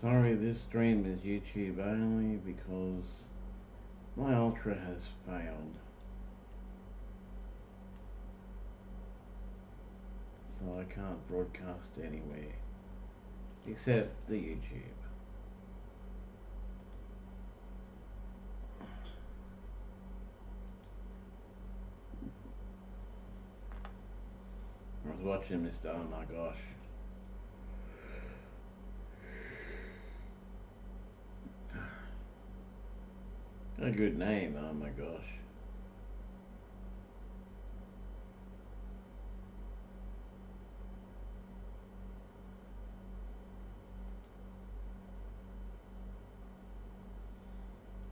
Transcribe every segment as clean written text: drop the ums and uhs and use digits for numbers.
Sorry, this stream is YouTube only because my Ultra has failed. So I can't broadcast anywhere except the YouTube. I was watching Mr. Oh my gosh. A good name, oh my gosh.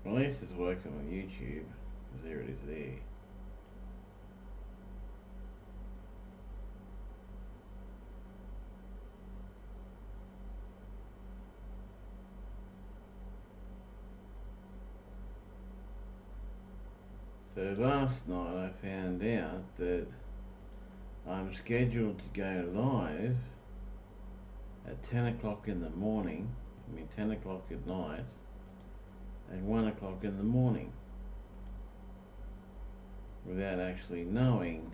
Well, at least it's working on YouTube. There it is there. So last night I found out that I'm scheduled to go live at 10 o'clock in the morning, 10 o'clock at night, and 1 o'clock in the morning, without actually knowing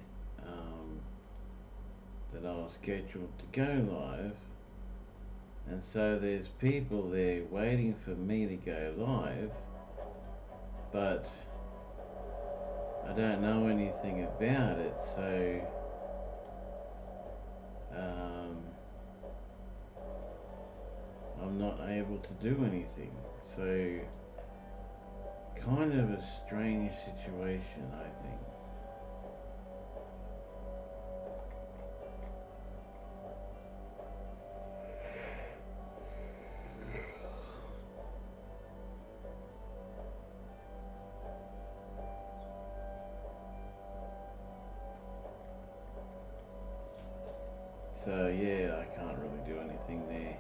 that I was scheduled to go live. And so there's people there waiting for me to go live, but I don't know anything about it, so I'm not able to do anything. So kind of a strange situation, I think. So yeah, I can't really do anything there.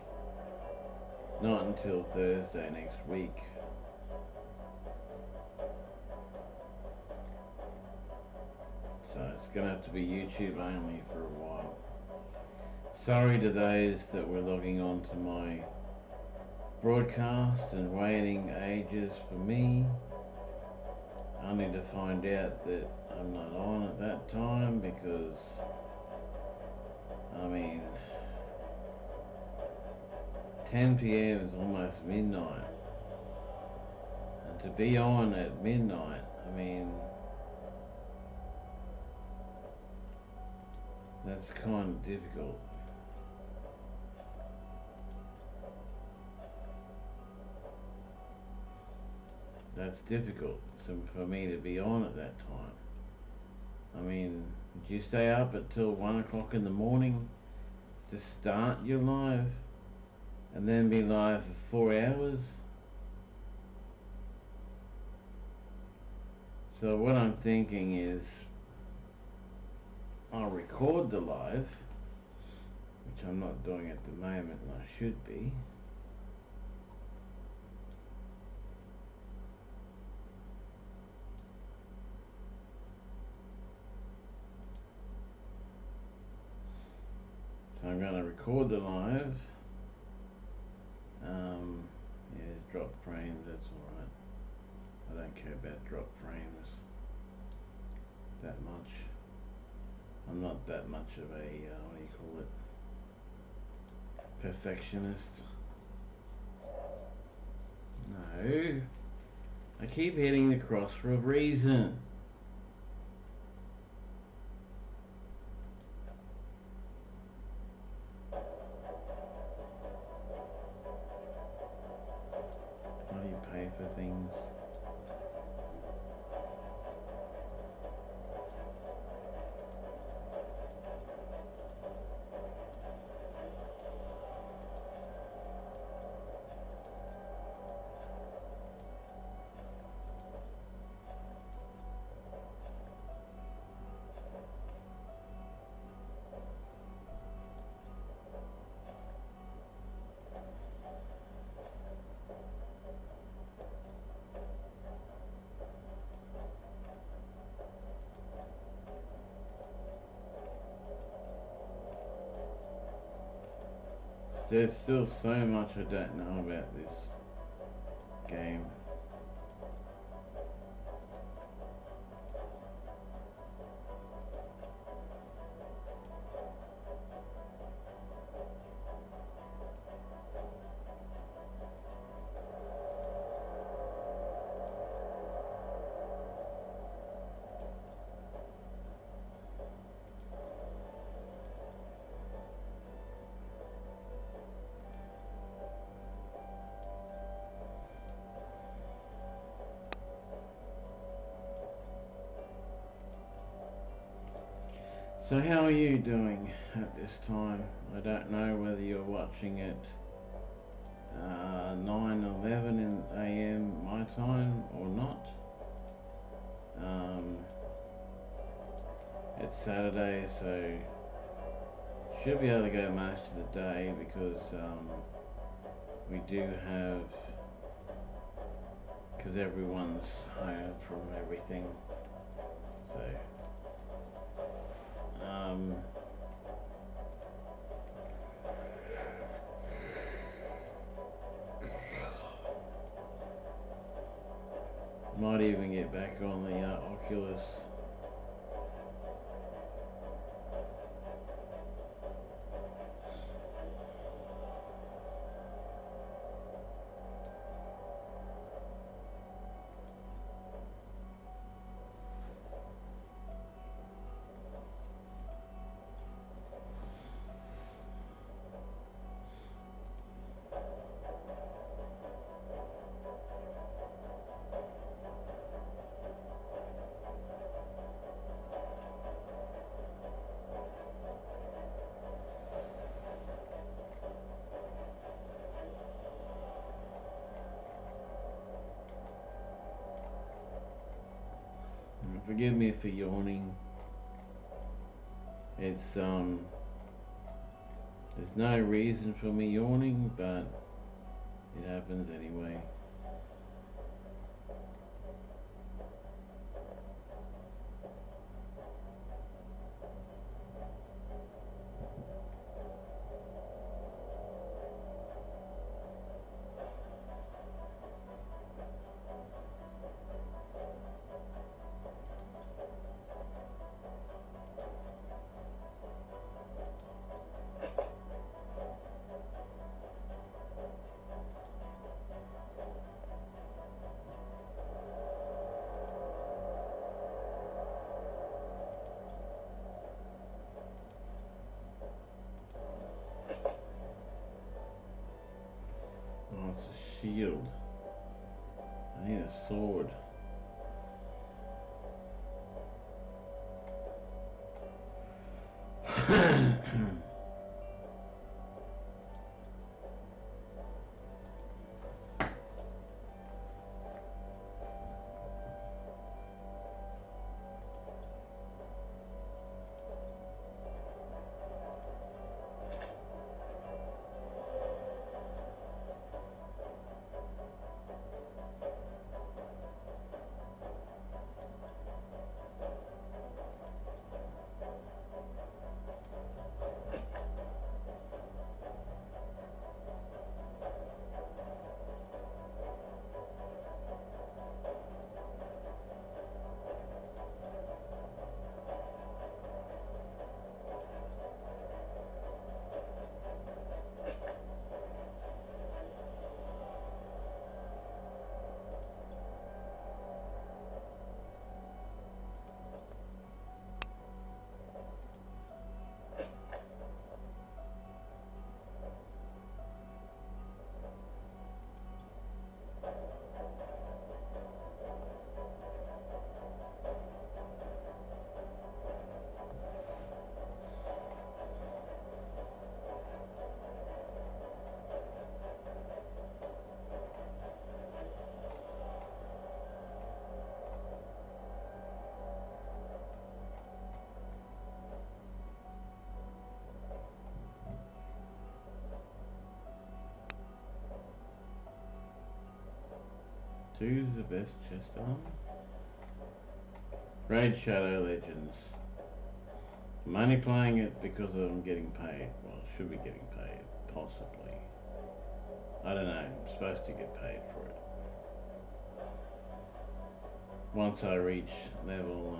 Not until Thursday next week. So it's gonna have to be YouTube only for a while. Sorry to those that were logging on to my broadcast and waiting ages for me, only to find out that I'm not on at that time because, 10 p.m. is almost midnight. And to be on at midnight, that's kind of difficult. That's difficult for me to be on at that time. Did you stay up until 1 o'clock in the morning to start your live and then be live for 4 hours? So what I'm thinking is I'll record the live, which I'm not doing at the moment and I should be. So I'm going to record the live. Yeah, drop frames, that's alright. I don't care about drop frames that much. I'm not that much of a, what do you call it, perfectionist. No, I keep hitting the cross for a reason. How do you pay for things? There's still so much I don't know about this game. So how are you doing at this time? I don't know whether you're watching it 9:11 a.m. my time or not. It's Saturday, so should be able to go most of the day because we do have, because everyone's home from everything. So might even get back on the Oculus. Forgive me for yawning. It's there's no reason for me yawning, but it happens anyway. Oh, it's a shield. I need a sword. Two's the best chest on. Raid Shadow Legends. I'm only playing it because I'm getting paid. Well, should be getting paid, possibly. I don't know, I'm supposed to get paid for it. Once I reach level,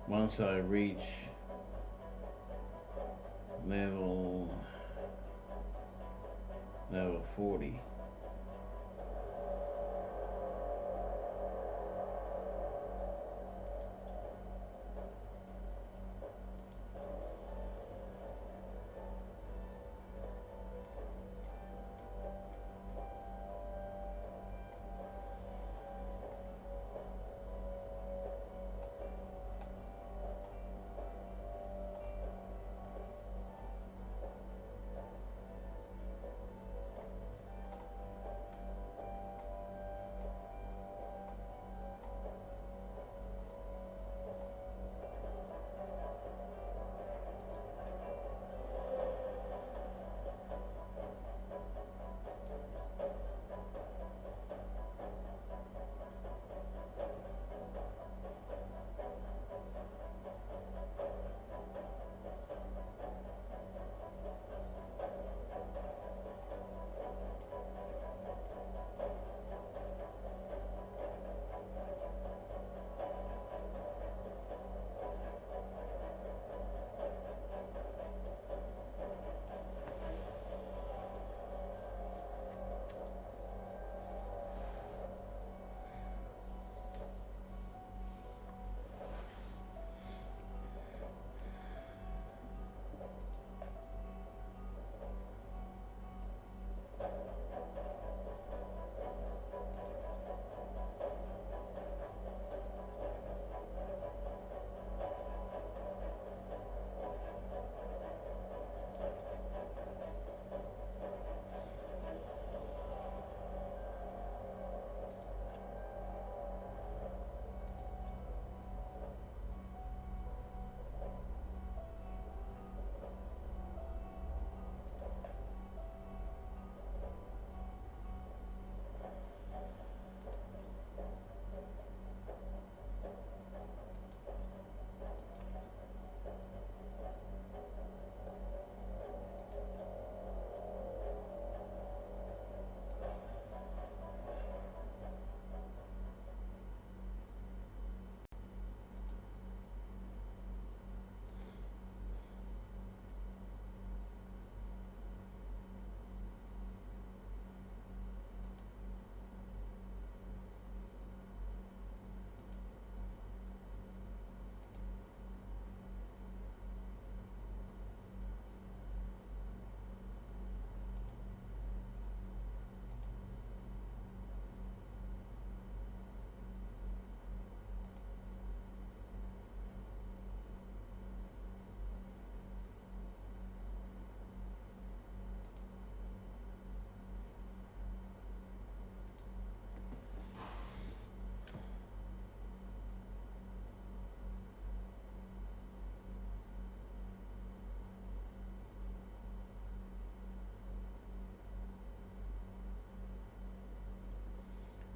once I reach level 40,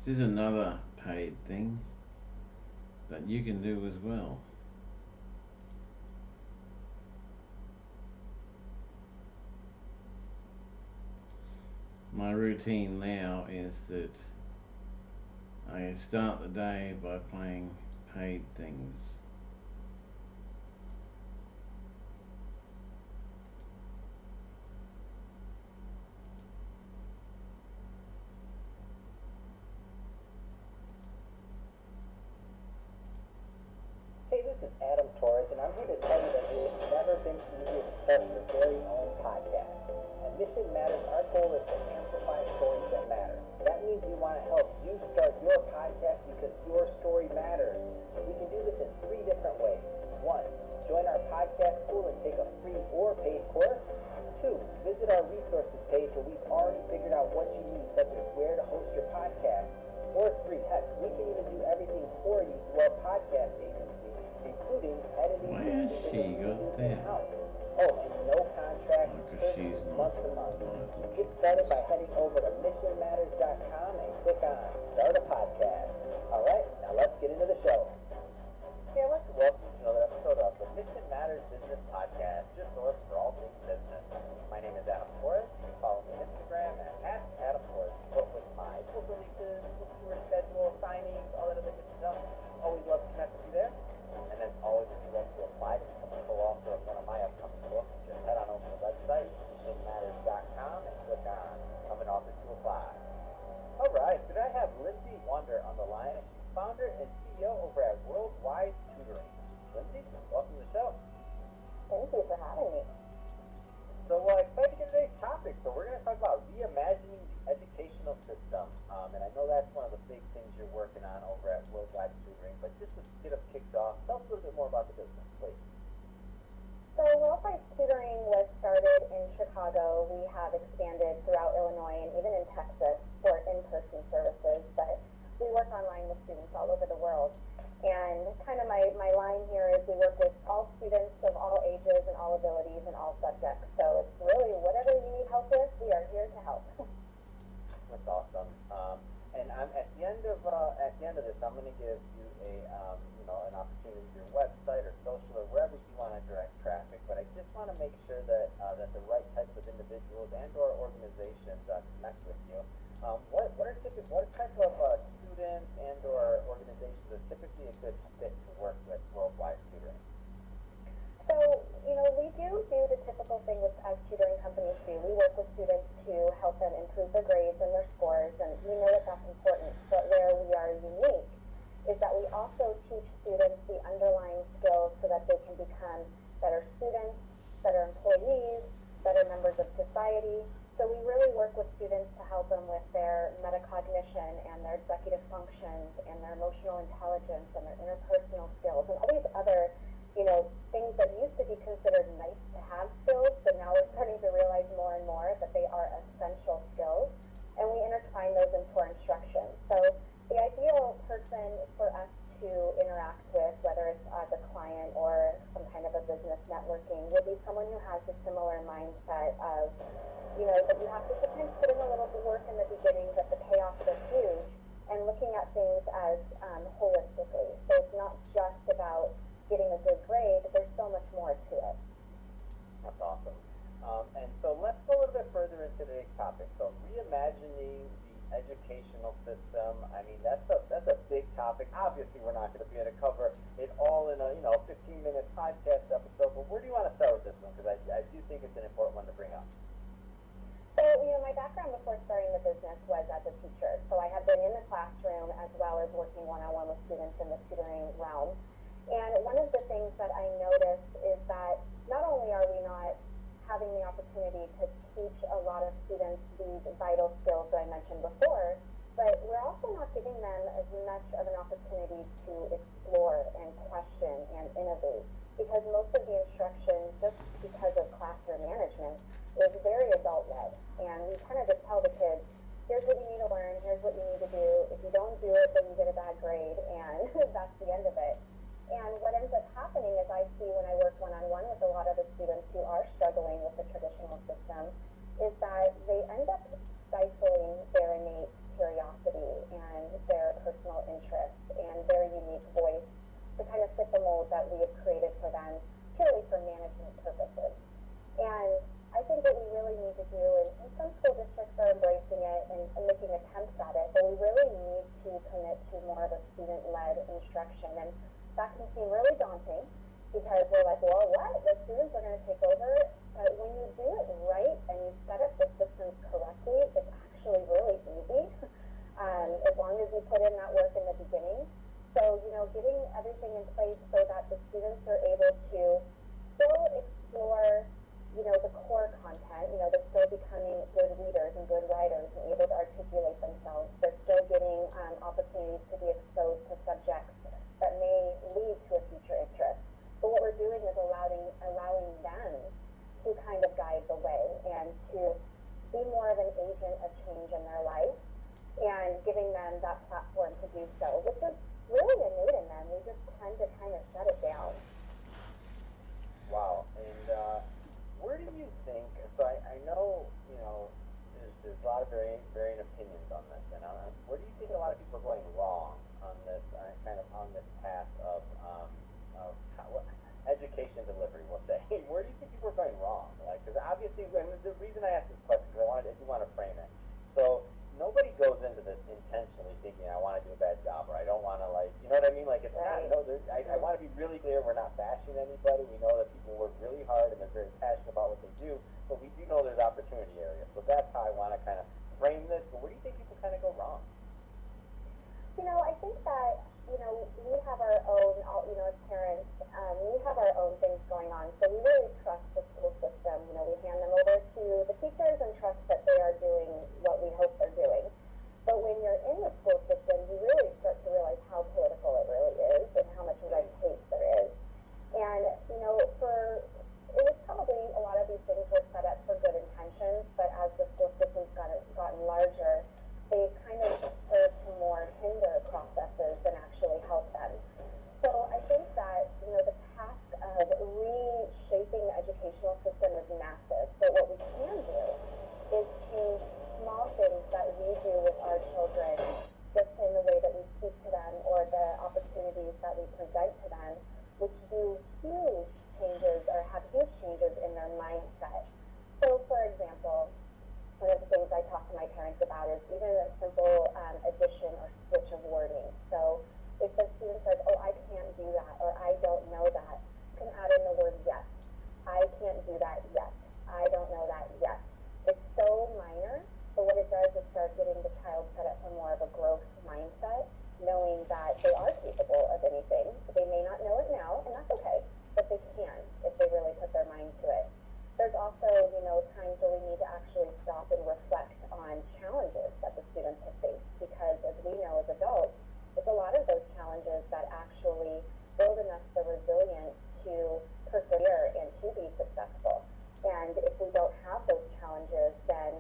this is another paid thing that you can do as well. My routine now is that I start the day by playing paid things. Hey, this is Adam Torres, and I'm here to tell you that it has never been easier to start your very own podcast. At Mission Matters, our goal is to amplify stories that matter. That means we want to help you start your podcast because your story matters. We can do this in 3 different ways. 1, join our podcast school and take a free or paid course. 2, visit our resources page where we've already figured out what you need, such as where to host your podcast. Or 3, heck, we can even do everything for you through our podcast agency, including editing, Where has she got there? Oh, and no contract, Because she's not month to month. delightful. Get started by heading over to missionmatters.com and click on Start a Podcast. All right, now let's get into the show. Yeah, I'd like to welcome you to another episode of the Mission Matters Business Podcast, your source for all things business. My name is Adam Torres. You can follow me on Instagram at Adam Torres. But with my book releases, book tour schedule, signings, all that other good stuff, always love to connect with you there. And then always, if you'd like to apply to become a co-author of one of my upcoming books, just head on over to the website, missionmatters.com, and click on Become an Author to apply. All right, today I have Lindsay Wander on the line. She's founder and CEO over at Worldwide Tutoring. Lindsay, welcome to the show. Thank you for having me. So excited to get today's topic. So we're going to talk about reimagining the educational system. And I know that's one of the big things you're working on over at Worldwide Tutoring. But just to get us kicked off, tell us a little bit more about the business, please. So Worldwide Tutoring was started in Chicago. We have expanded throughout Illinois and even in Texas for in-person services. But we work online with students all over the world. And kind of my line here is we work with all students of all ages and all abilities and all subjects. So it's really whatever you need help with, we are here to help. That's awesome. And I'm at the end of this, I'm going to give you an opportunity to your website or social or wherever you want to direct traffic. But I just want to make sure that the right types of individuals and/or organizations connect with you. What type of students and/or organizations are typically a good fit to work with Worldwide Tutoring? So, we do the typical thing as tutoring companies do. We work with students to help them improve their grades and their scores, and we know that that's important. But where we are unique is that we also teach students the underlying skills so that they can become better students, better employees, better members of society. So we really work with students to help them with their metacognition and their executive functions and their emotional intelligence and their interpersonal skills and all these other, things that used to be considered nice to have skills, but now we're starting to realize more and more that they are essential skills. And we intertwine those into our instruction. So the ideal person for us to interact with, whether it's as a client or some kind of a business networking, would be someone who has a similar mindset of, that you have to sometimes put in a little bit of work in the beginning, but the payoff is huge, and looking at things as holistically. So it's not just about getting a good grade, there's so much more to it. That's awesome. And so let's go a little bit further into today's topic. So reimagining the educational system. I mean, that's a big topic. Obviously, we're not going to be able to cover it all in a 15-minute podcast episode. But where do you want to start with this one? Because I do think it's an important one to bring up. So, my background before starting the business was as a teacher. So I had been in the classroom as well as working one-on-one with students in the tutoring realm. And one of the things that I noticed is that not only are we not having the opportunity to teach a lot of students these vital skills that I mentioned before, but we're also not giving them as much of an opportunity to explore and question and innovate. Because most of the instruction, just because of classroom management, is very adult-led. And we kind of just tell the kids, here's what you need to learn, here's what you need to do. If you don't do it, then you get a bad grade, and that's the end of it. And what ends up happening is I see when I work one-on-one with a lot of the students who are struggling with the traditional system is that they end up stifling their innate curiosity and their personal interests and their unique voice to kind of fit the mold that we have created for them purely for management purposes. And I think what we really need to do, and some school districts are embracing it and making attempts at it, but we really need to commit to more of a student-led instruction. And that can seem really daunting because we're like, well, what? The students are going to take over? But when you do it right and you set up the systems correctly, it's actually really easy as long as you put in that work in the beginning. So, getting everything in place so that the students are able to still explore, the core content. They're still becoming good readers and good writers and able to articulate themselves. They're still getting opportunities to be exposed to subjects that may lead to a future interest. But what we're doing is allowing them to kind of guide the way and to be more of an agent of change in their life and giving them that platform to do so, which is really innate in them. We just tend to kind of shut it down. Wow. And where do you think, so I know, there's a lot of varying opinions on this, and where do you think a lot of people are going wrong on this, kind of on this path of education know what I mean? Like, it's Right. not, no, I want to be really clear, we're not bashing anybody. We know that people work really hard and they're very passionate about what they do, but we do know there's opportunity areas. So that's how I want to kind of frame this. But where do you think people kind of go wrong? I think that, we have our own, as parents, we have our own things going on. So we really trust the school system. We hand them over to the teachers and trust that they are doing what we hope they're doing. But when you're in the school system, you really start to realize how political it really is and how much red tape there is. And, it was probably a lot of these things were set up for good intentions, but as the school system's gotten larger, they kind of serve to more hinder processes than actually help them. So I think that, the task of reshaping the educational system is massive. But what we can do is change small things that we do with our children, just in the way that we speak to them or the opportunities that we present to them, which do huge changes or have huge changes in their mindset. So, for example, one of the things I talk to my parents about is even a simple addition or switch of wording. So if the student says, oh, I can't do that, or I don't know that, you can add in the word yes. I can't do that yet. I don't know that yet. It's so minor, but what it does is start getting the child set up for more of a growth mindset, knowing that they are capable of anything. They may not know it now, and that's okay, but they can if they really put their mind to it. There's also, times where we need to actually stop and reflect on challenges that the students have faced, because as we know as adults, it's a lot of those challenges that actually build in us the resilience to persevere and to be successful. And if we don't have those challenges, then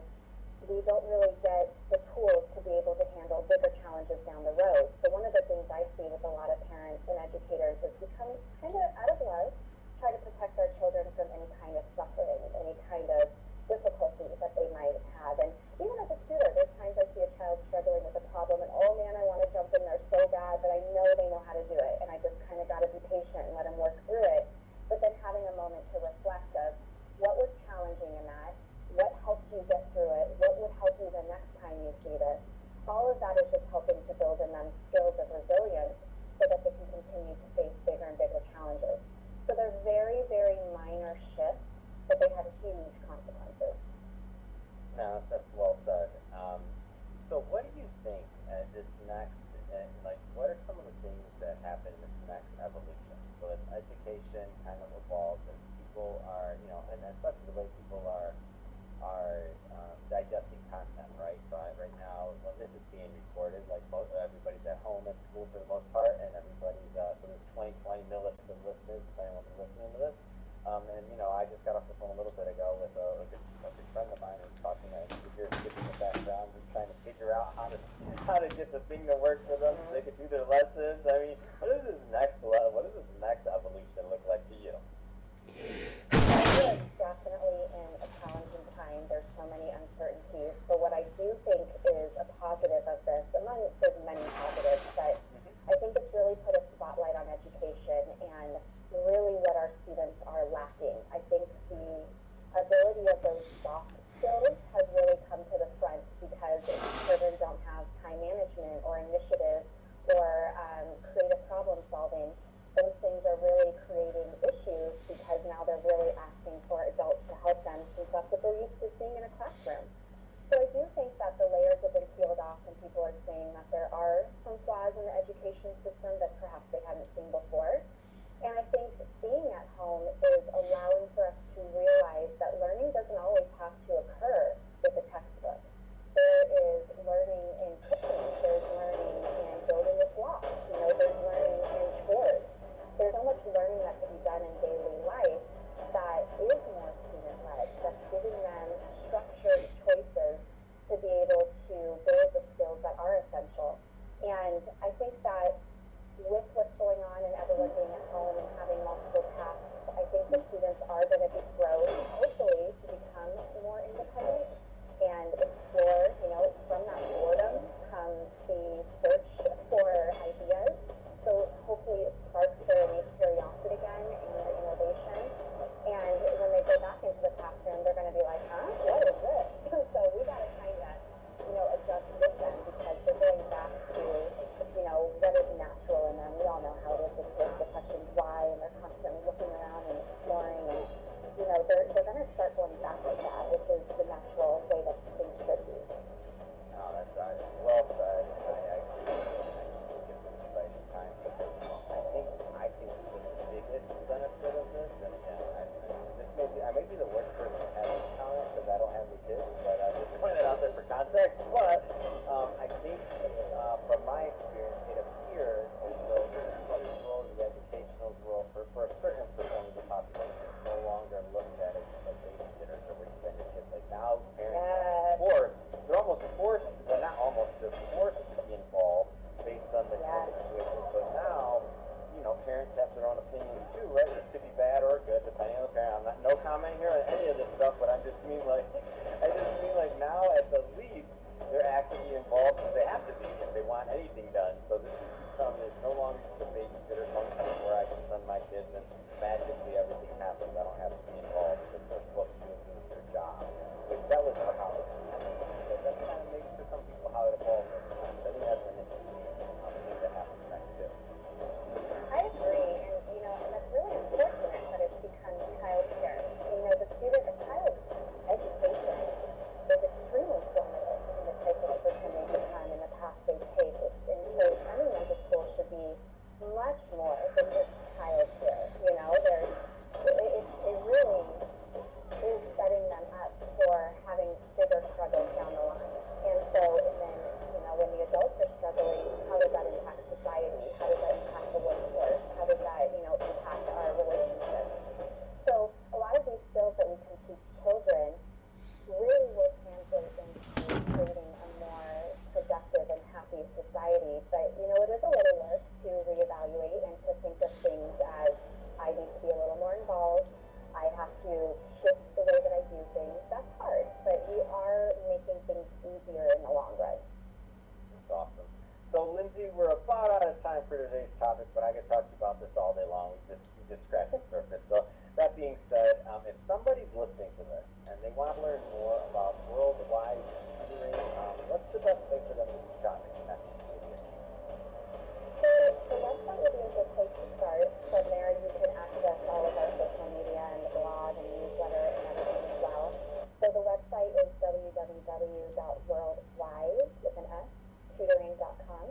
we don't really get the tools to be able to handle bigger challenges down the road. So one of the things I see with a lot of parents and educators is we come kind of out of love, try to protect our children from any kind of suffering, any kind of difficulty that they might have. And even as a tutor, there's times I see a child struggling with a problem and, oh man, I want to jump in there so bad, but I know they know how to do it. And I just kind of got to be patient and let them work through it. But then having a moment to reflect of what was challenging in that, what helped you get through it, what would help you the next time you see this. All of that is just helping to build in them skills of resilience so that they can continue to face bigger and bigger challenges. So they're very, very minor shifts, but they have huge consequences. No, that's well said. So what do you think this next, what are some of the things that happen in this next evolution? So as education kind of evolves and people are, and especially the way people are digesting content, right? So right now, well, this is being recorded, like everybody's at home at school for the most part, and everybody's, so there's 20 millions of listeners, depending on when they're listening to this. I just got off the phone a little bit ago with a good friend of mine who's talking, you hear kids in the background, who's trying to figure out how to get the thing to work for them so they can do their lessons. I mean, what does this next evolution look like to you? We're definitely in a challenging time. There's so many uncertainties. But what I do think is a positive of this, there's many positives, but I think it's really put a spotlight on education and really what our students are lacking. I think the ability of those soft skills has really come to the front because if children don't have time management or initiative or creative problem solving, those things are really creating issues because now they're really asking for adults to help them since that's what they're used to seeing in a classroom. So I do think that the layers have been peeled off and people are saying that there are some flaws in the education system that perhaps they haven't seen before. And I think being at home is allowing for us to realize that learning doesn't always have to occur with a textbook. There is learning in cooking, there's learning in building with blocks, there's learning in chores. There's so much learning that can be done in daily life that is more student-led, that's giving them structured choices to be able to build the skills that are essential. And I think that with what's going on and everyone being at home and having multiple tasks, I think the students are going to be grown, hopefully, to become more independent. it is a little work to reevaluate and to think of things as I need to be a little more involved. I have to shift the way that I do things. That's hard, but we are making things easier in the long run. That's awesome. So, Lindsay, we're about out of time for today's topic, but I could talk to you about this all day long. We just scratched the surface. So, that being said, if somebody's listening to this and they want to learn more about worldwide tutoring, what's the best way for them to reach out and connect with you? So the website would be a good place to start. From there, you can access all of our social media and the blog and newsletter and everything as well. So the website is www.worldwide with an S tutoring.com.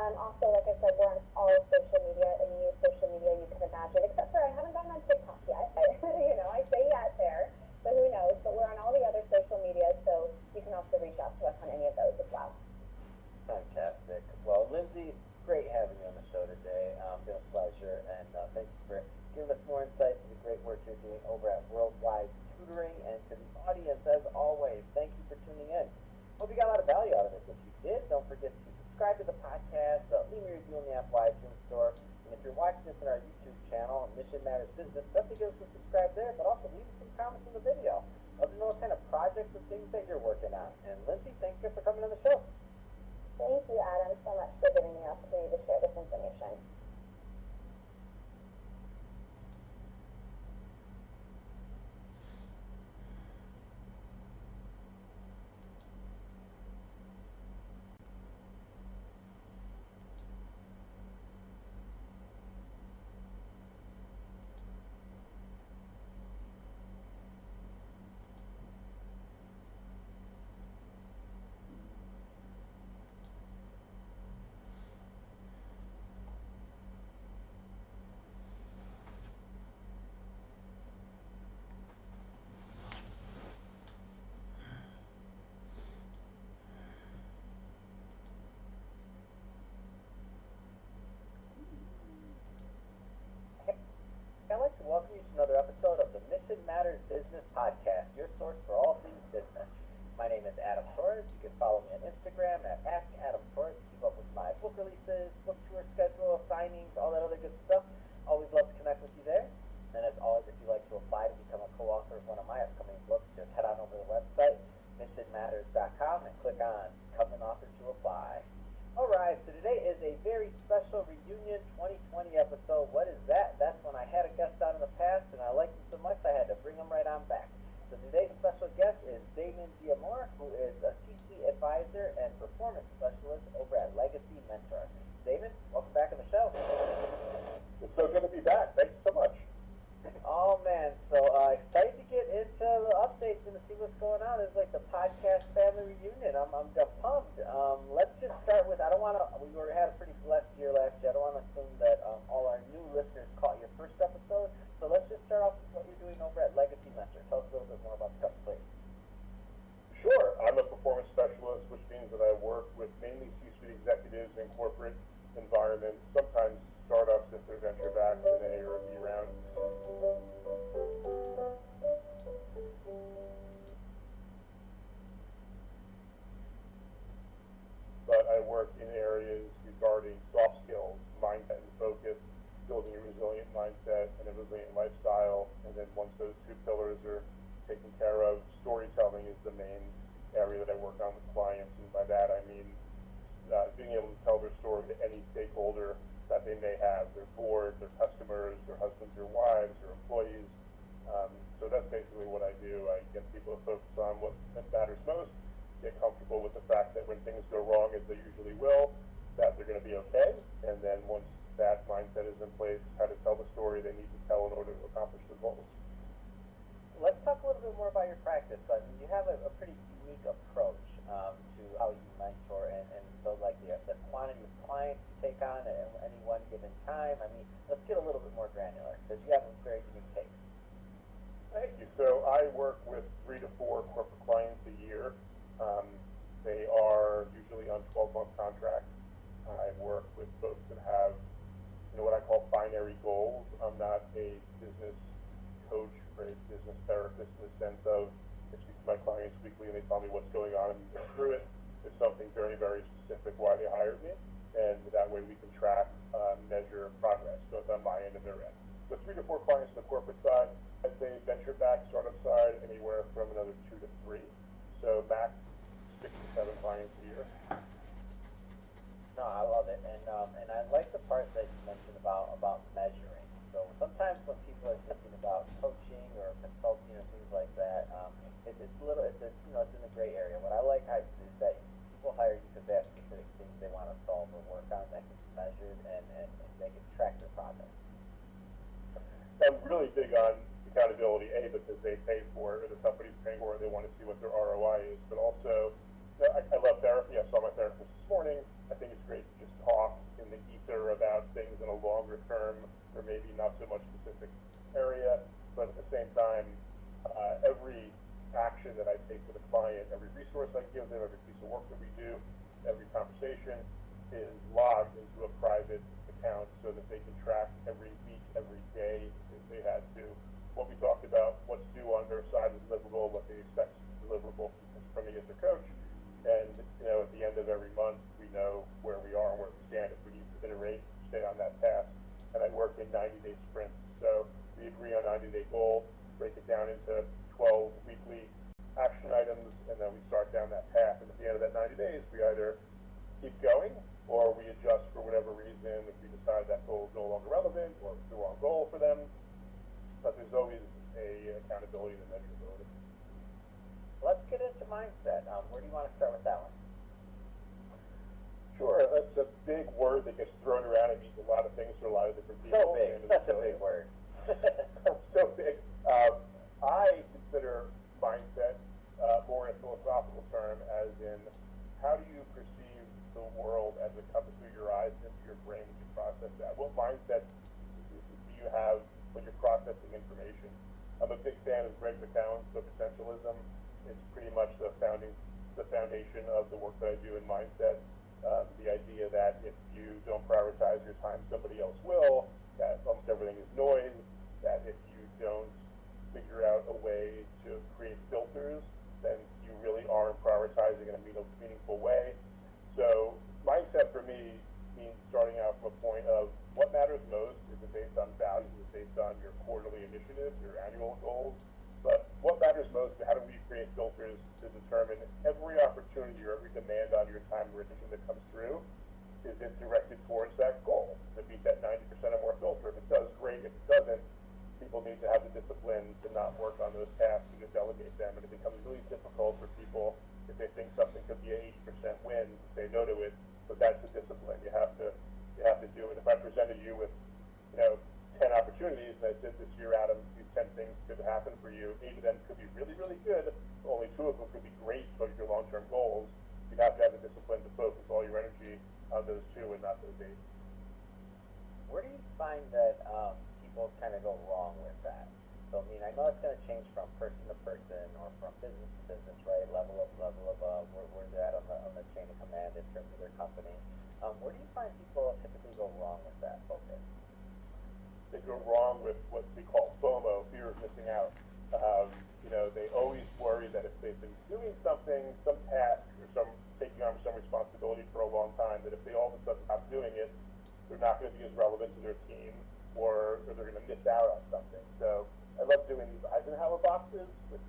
Also, like I said, we're on all social media, any social media you can imagine, except for I haven't gotten on TikTok yet. I say yet there, but who knows? But we're on all the other social media, so you can also reach out to us on any of those as well. Fantastic. Well, Lindsay, great having you on the show today. Been a pleasure, and thank you for giving us more insight into the great work you're doing over at Worldwide Tutoring. And to the audience, as always, thank you for tuning in. Hope you got a lot of value out of this. If you did, don't forget to subscribe to the podcast, leave me a review in the Apple iTunes Store, and if you're watching this on our YouTube channel, Mission Matters Business, definitely give us a subscribe there, but also leave us some comments in the video. Let us know what kind of projects and things that you're working on. And Lindsay, thank you for coming on the show. Thank you, Adam, so much for giving me the opportunity to share this information. I'd like to welcome you to another episode of the Mission Matters Business Podcast, your source for all things business. My name is Adam Torres. You can follow me on Instagram at AskAdamTorres. Keep up with my book releases, book tour schedule, signings, all that other good stuff. Always love to connect with you there. And as always, if you'd like to apply to become a co-author of one of my upcoming books, just head on over to the website, missionmatters.com, and click on Become an Author to apply. Alright, so today is a very special reunion 2020 episode. What is that? That's when I had a guest on in the past and I liked him so much I had to bring him right on back. So today's special guest is Damon Diamore, who is a C-suite advisor and performance specialist over at Legacy Mentor. Damon, welcome back on the show. It's so good to be back. Thanks so much. Oh man, so excited to get into the updates and to see what's going on. It's like the podcast family reunion. I'm just pumped. Let's just start with, I don't want to, we had a pretty blessed year last year. I don't want to assume that all our new listeners caught your first episode. So let's just start off with what you're doing over at Legacy Mentor. Tell us a little bit more about the company, please. Sure. I'm a performance specialist, which means that I work with mainly C-suite executives in corporate environments, sometimes startups if they're venture backed in an A or a B round. But I work in areas regarding soft skills, mindset and focus, building a resilient mindset and a resilient lifestyle. And then once those two pillars are taken care of, storytelling is the main area that I work on with clients. And by that, I mean being able to tell their story to any stakeholder that they may have, their board, their customers, their husbands or wives, or employees. So that's basically what I do. I get people to focus on what matters most, get comfortable with the fact that when things go wrong, as they usually will, that they're going to be okay. And then once that mindset is in place, how to tell the story they need to tell in order to accomplish the goals. Let's talk a little bit more about your practice. I mean, you have a pretty unique approach to how you mentor, and so like the quantity of clients you take on at any one given time. I mean, let's get a little bit more granular because you have a very unique take. Thank you. So I work with 3 to 4 corporate clients a year. They are usually on 12-month contracts. I work with folks that have, what I call binary goals. I'm not a business coach or a business therapist in the sense of I speak to my clients weekly and they tell me what's going on and we go through it. It's something very, very specific why they hired me. and that way we can track, measure progress, both on my end and their end. So 3 to 4 clients on the corporate side. I'd say venture-backed startup side, anywhere from another 2 to 3. So max 6 to 7 clients a year. No, I love it, and I like the part that you mentioned about measuring. So sometimes when people are thinking about coaching or consulting or things like that, it's a little, it's in a gray area. What I like is that people hire you because they have specific things they want to solve or work on that can be measured and they can track their progress. I'm really big on accountability, A, because they pay for it, or the company's paying for it, they want to see what their ROI is, but also, I love therapy. I saw my therapist this morning. I think it's great to just talk in the ether about things in a longer term, or maybe not so much specific area, but at the same time, every action that I take with a client, every resource I give them, every piece of work that we do, every conversation is logged into a private account so that they can track every week, every day if they had to. What we talked about, what's due on their side is deliverable, what they expect is deliverable from me as a coach. And, at the end of every month, we know where we are and where we stand. If we need to iterate, stay on that path. And I work in 90-day sprints. So we agree on 90-day goal, break it down into 12 weekly action items, and then we start down that path. And at the end of that 90 days, we either keep going or we adjust for whatever reason if we decide that goal is no longer relevant or it's the wrong goal for them. But there's always a accountability and a measurability. Let's get into mindset. Where do you want to start with that one? Sure, that's a big word that gets thrown around. It means a lot of things for a lot of different people. So big, such a big word. So big. I consider mindset more in a philosophical term, as in how do you perceive the world as it comes through your eyes and into your brain when you process that? What mindset do you have when you're processing information? I'm a big fan of Greg McKeown's book Essentialism. It's pretty much the foundation of the work that I do in mindset. The idea that if you don't prioritize your time, somebody else will, that almost everything is noise, that if you don't figure out a way to create filters, then you really aren't prioritizing in a meaningful way. So mindset for me means starting out from a point of what matters most. Is it based on values? Is it based on your quarterly initiatives, your annual goals? But what matters most, how do we create filters to determine every opportunity or every demand on your time or attention that comes through, is it directed towards that goal? Does it meet that 90% or more filter? If it does, great. If it doesn't, people need to have the discipline to not work on those tasks and to delegate them. And it becomes really difficult for people if they think something could be an 80% win to say no to it. But that's the discipline. You have to do it. If I presented you with, 10 opportunities, and I said this year, Adam, these 10 things could happen for you. 8 of them could be really, really good. Only 2 of them could be great towards your long-term goals. You have to have the discipline to focus all your energy on those 2 and not those 8. Where do you find that people kind of go wrong with that? So, I know it's going to change from person to person or from business to business, right? Level of where they're at on the chain of command in terms of their company. Where do you find people typically go wrong with that focus? They go wrong with what we call FOMO, fear of missing out. They always worry that if they've been doing something, some task, or taking on some responsibility for